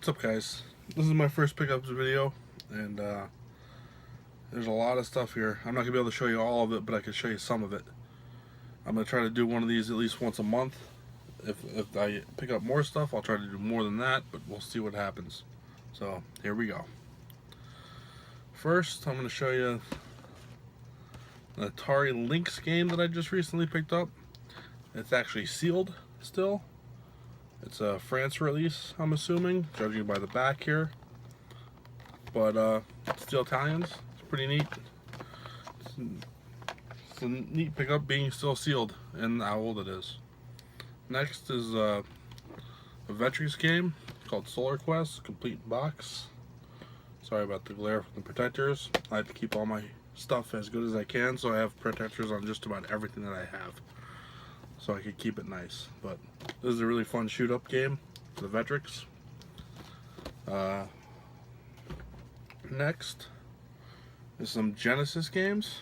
What's up, guys? This is my first pickups video, and there's a lot of stuff here. I'm not gonna be able to show you all of it, but I can show you some of it. I'm gonna try to do one of these at least once a month. If I pick up more stuff, I'll try to do more than that, but we'll see what happens. So here we go. First, I'm gonna show you an Atari Lynx game that I just recently picked up. It's actually sealed still. It's a France release, I'm assuming, judging by the back here. But it's still Italians. It's pretty neat. It's a neat pickup being still sealed and how old it is. Next is a Vectrex game called Solar Quest, complete box. Sorry about the glare from the protectors. I like to keep all my stuff as good as I can, so I have protectors on just about everything that I have, so I can keep it nice. But this is a really fun shoot-up game for the Vectrex. Next is some Genesis games,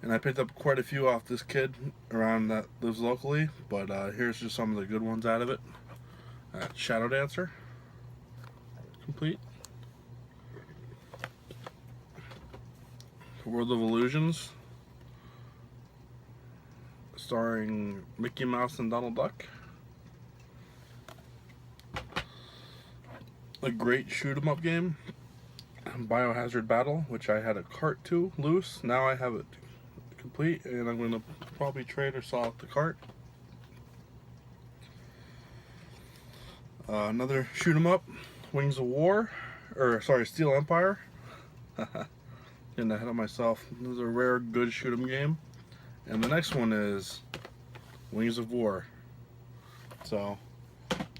and I picked up quite a few off this kid around that lives locally, but here's just some of the good ones out of it. Shadow Dancer, complete. World of Illusions, starring Mickey Mouse and Donald Duck. A great shoot 'em up game, Biohazard Battle, which I had a cart to loose. Now I have it complete, and I'm going to probably trade or sell out the cart. Another shoot 'em up, Wings of War, or sorry, Steel Empire. Getting ahead of myself. This is a rare good shoot 'em game. And the next one is Wings of War. So,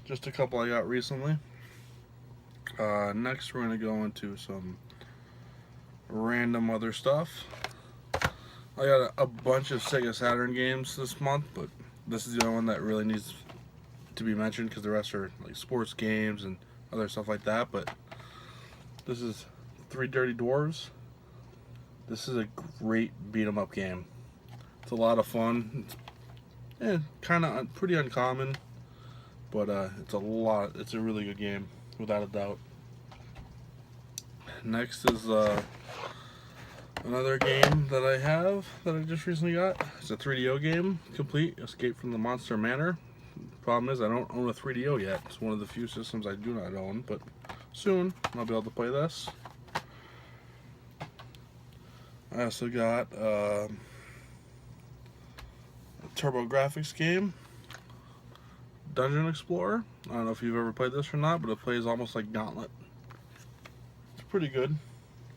just a couple I got recently. Next, we're going to go into some random other stuff. I got a bunch of Sega Saturn games this month, but this is the only one that really needs to be mentioned because the rest are like sports games and other stuff like that. But this is Three Dirty Dwarves. This is a great beat 'em up game. It's a lot of fun. It's kind of pretty uncommon, but it's a really good game, without a doubt. Next is another game that I have that I just recently got. It's a 3DO game, complete, Escape from the Monster Manor. Problem is I don't own a 3DO yet. It's one of the few systems I do not own, but soon I'll be able to play this. I also got a TurboGrafx game, Dungeon Explorer. I don't know if you've ever played this or not, but it plays almost like Gauntlet. It's pretty good.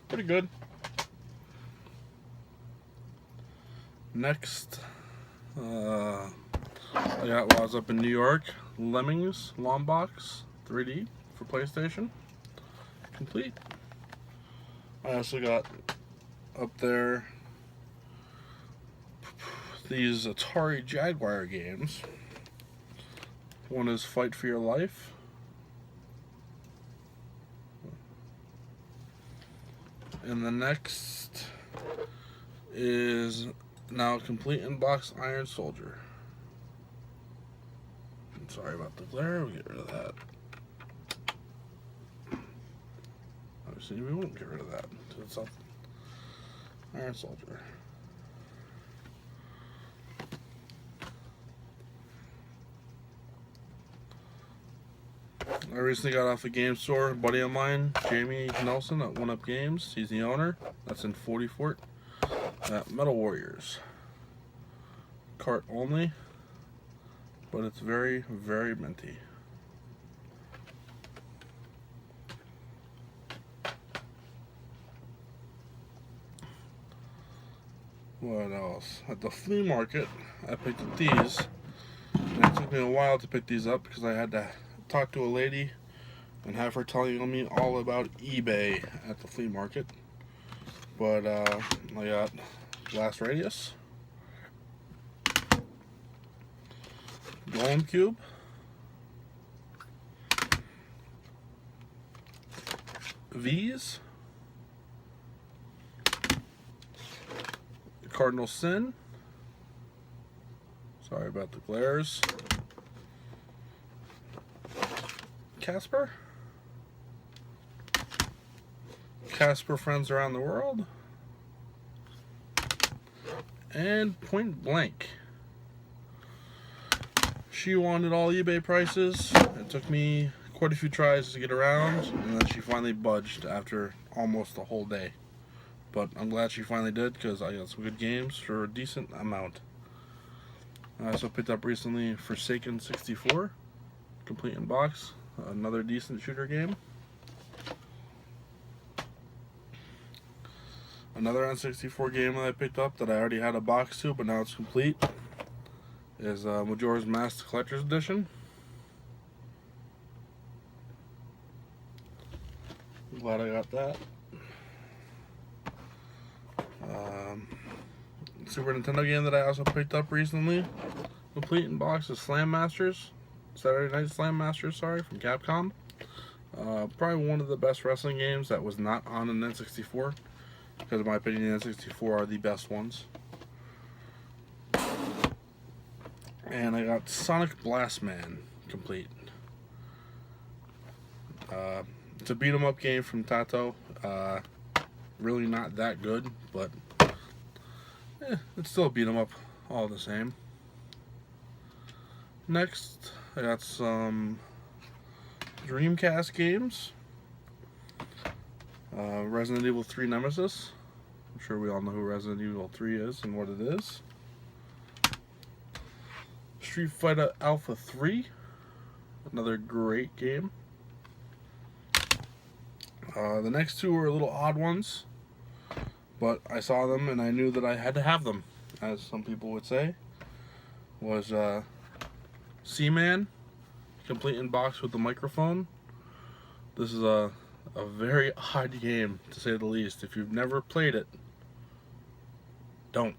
Pretty good. Next, I got, while I was up in New York, Lemmings Longbox 3D for PlayStation. Complete. I also got up there these Atari Jaguar games. One is Fight for Your Life. And the next is now complete in box Iron Soldier. I'm sorry about the glare, we'll get rid of that. Obviously we won't get rid of that. It's up. Iron Soldier. I recently got off a game store. A buddy of mine, Jamie Nelson at One Up Games. He's the owner. That's in 40 Fort. Metal Warriors. Cart only, but it's very, very minty. What else? At the flea market, I picked up these. And it took me a while to pick these up because I had to talk to a lady and have her telling me all about eBay at the flea market. But I got Glass Radius, Golem Cube, V's, Cardinal Sin. Sorry about the glares. Casper. Casper Friends Around the World. And Point Blank. She wanted all eBay prices. It took me quite a few tries to get around, and then she finally budged after almost a whole day. But I'm glad she finally did, because I got some good games for a decent amount. I also picked up recently Forsaken 64, complete in box, another decent shooter game. Another N64 game that I picked up that I already had a box to, but now it's complete, is Majora's Mask Collector's Edition. I'm glad I got that. Super Nintendo game that I also picked up recently, complete in box, is Slam Masters, Saturday Night Slam Masters, sorry, from Capcom. Probably one of the best wrestling games that was not on an N64, because in my opinion, the N64 are the best ones. And I got Sonic Blast Man complete. It's a beat 'em up game from Tato. Really not that good, but it's still a beat 'em up all the same. Next, I got some Dreamcast games. Resident Evil 3 Nemesis. I'm sure we all know who Resident Evil 3 is and what it is. Street Fighter Alpha 3. Another great game. The next two were a little odd ones, but I saw them and I knew that I had to have them, as some people would say. Was Seaman, complete in box with the microphone. This is a very odd game, to say the least. If you've never played it, don't,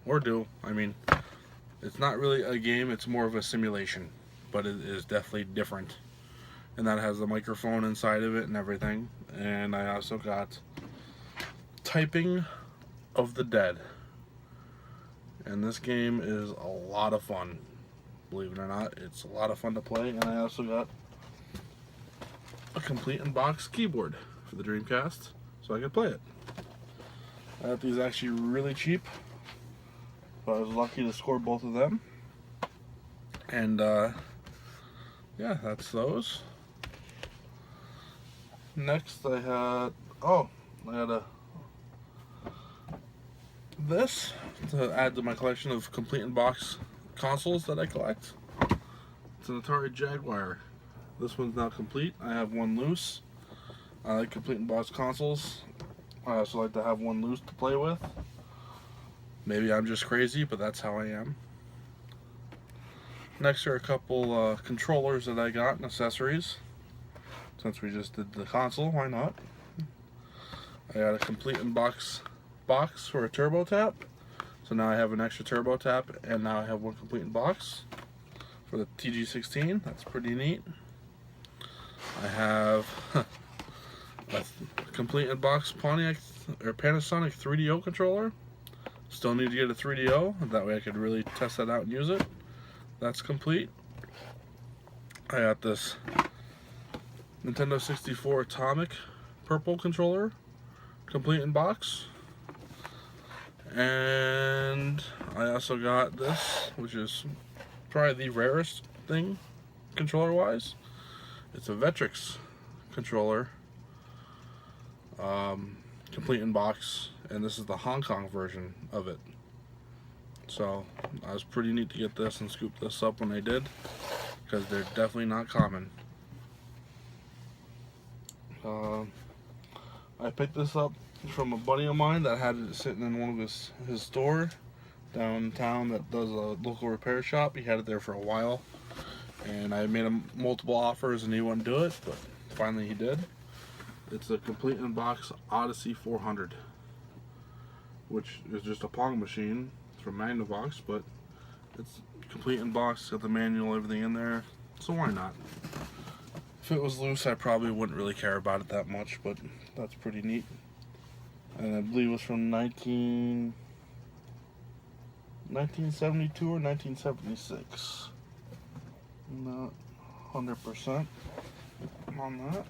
or do. I mean, it's not really a game, it's more of a simulation, but it is definitely different. And that has the microphone inside of it and everything. And I also got Typing of the Dead. And this game is a lot of fun. Believe it or not, it's a lot of fun to play. And I also got a complete in box keyboard for the Dreamcast, so I could play it. I got these actually really cheap, but I was lucky to score both of them. And yeah, that's those. Next I had this to add to my collection of complete in box consoles that I collect. It's an Atari Jaguar. This one's now complete. I have one loose. I like complete in box consoles. I also like to have one loose to play with. Maybe I'm just crazy, but that's how I am. Next are a couple controllers that I got and accessories. Since we just did the console, why not? I got a complete in box for a turbo tap. So now I have an extra turbo tap, and now I have one complete in box for the TG16. That's pretty neat. I have a complete in box Panasonic 3DO controller. Still need to get a 3DO, that way I could really test that out and use it. That's complete. I got this Nintendo 64 Atomic purple controller, complete in box. And I also got this, which is probably the rarest thing controller wise. It's a Vectrex controller, complete in box, and this is the Hong Kong version of it. So I was pretty neat to get this and scoop this up when I did, because they're definitely not common. I picked this up from a buddy of mine that had it sitting in one of his store downtown that does a local repair shop. He had it there for a while, and I made him multiple offers and he wouldn't do it, but finally he did. It's a complete in box Odyssey 400, which is just a Pong machine from Magnavox, but it's complete in box, got the manual, everything in there, so why not? If it was loose, I probably wouldn't really care about it that much, but that's pretty neat. And I believe it was from 1972 or 1976. Not 100%. on that.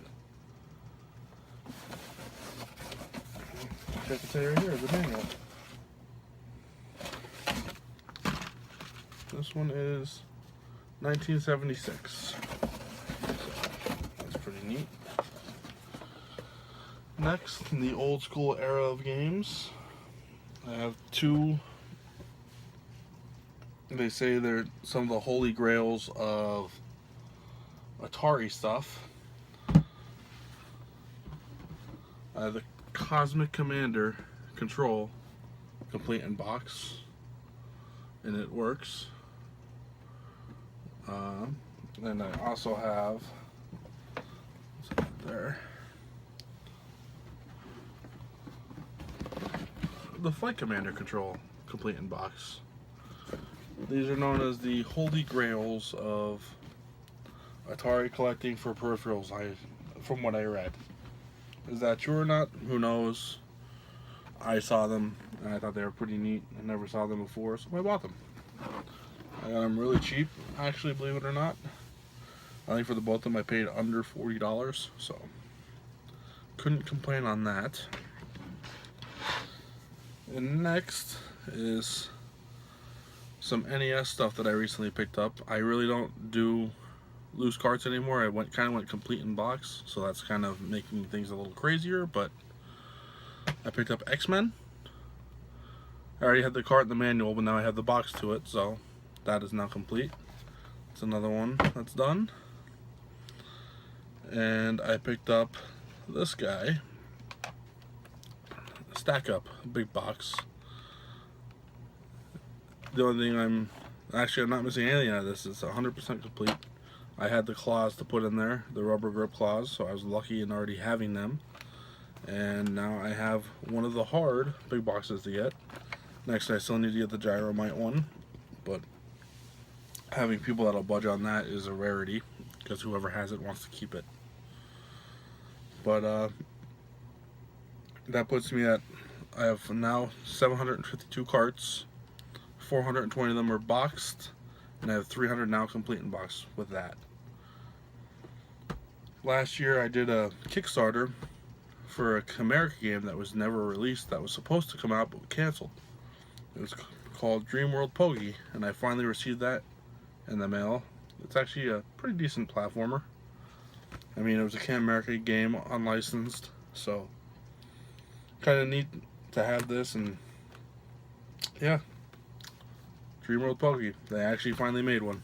I can say right here, the manual. This one is 1976. So that's pretty neat. Next, in the old school era of games, I have two. They say they're some of the holy grails of Atari stuff. The Cosmic Commander Control, complete in box, and it works. And I also have there the Flight Commander Control, complete in box. These are known as the holy grails of Atari collecting for peripherals, from what I read. Is that true or not? Who knows? I saw them and I thought they were pretty neat. I never saw them before, so I bought them. I got them really cheap, actually, believe it or not. I think for the both of them I paid under $40, so couldn't complain on that. And next is some NES stuff that I recently picked up. I really don't do loose carts anymore. I kind of went complete in box, so that's kind of making things a little crazier, but I picked up X-Men. I already had the cart and the manual, but now I have the box to it, so that is now complete. It's another one that's done. And I picked up this guy, Stack Up, big box. The only thing I'm not missing anything out of this. It's 100% complete. I had the claws to put in there, the rubber grip claws, so I was lucky in already having them. And now I have one of the hard big boxes to get. Next, I still need to get the Gyromite one, but having people that'll budge on that is a rarity, because whoever has it wants to keep it. But that puts me at, I have now 752 carts, 420 of them are boxed, and I have 300 now complete in box with that. Last year I did a Kickstarter for a America game that was never released, that was supposed to come out but canceled. It was called Dream World Pogi, and I finally received that in the mail. It's actually a pretty decent platformer. I mean, it was a America game, unlicensed, so kind of neat to have this. And yeah, Dream World Pogi, they actually finally made one.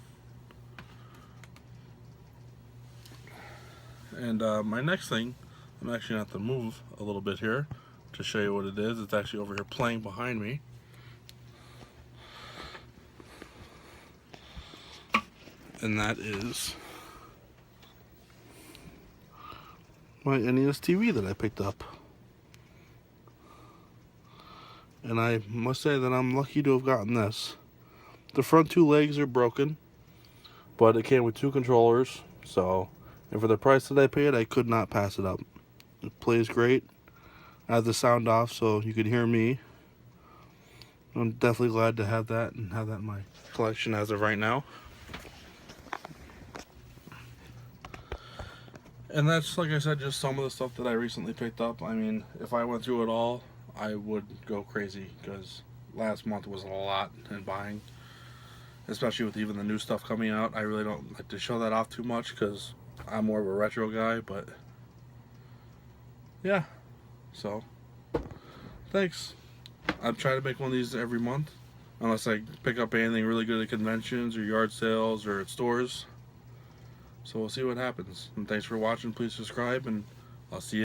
And my next thing, I'm actually going to have to move a little bit here to show you what it is. It's actually over here playing behind me. And that is my NES TV that I picked up. And I must say that I'm lucky to have gotten this. The front two legs are broken, but it came with two controllers, so, and for the price that I paid, I could not pass it up. It plays great. I have the sound off so you could hear me. I'm definitely glad to have that and have that in my collection as of right now. And that's, like I said, just some of the stuff that I recently picked up. I mean, if I went through it all, I would go crazy, because last month was a lot in buying, especially with even the new stuff coming out. I really don't like to show that off too much because I'm more of a retro guy, but yeah, so thanks. I'm trying to make one of these every month, unless I pick up anything really good at conventions or yard sales or at stores. So we'll see what happens. And thanks for watching. Please subscribe, and I'll see you.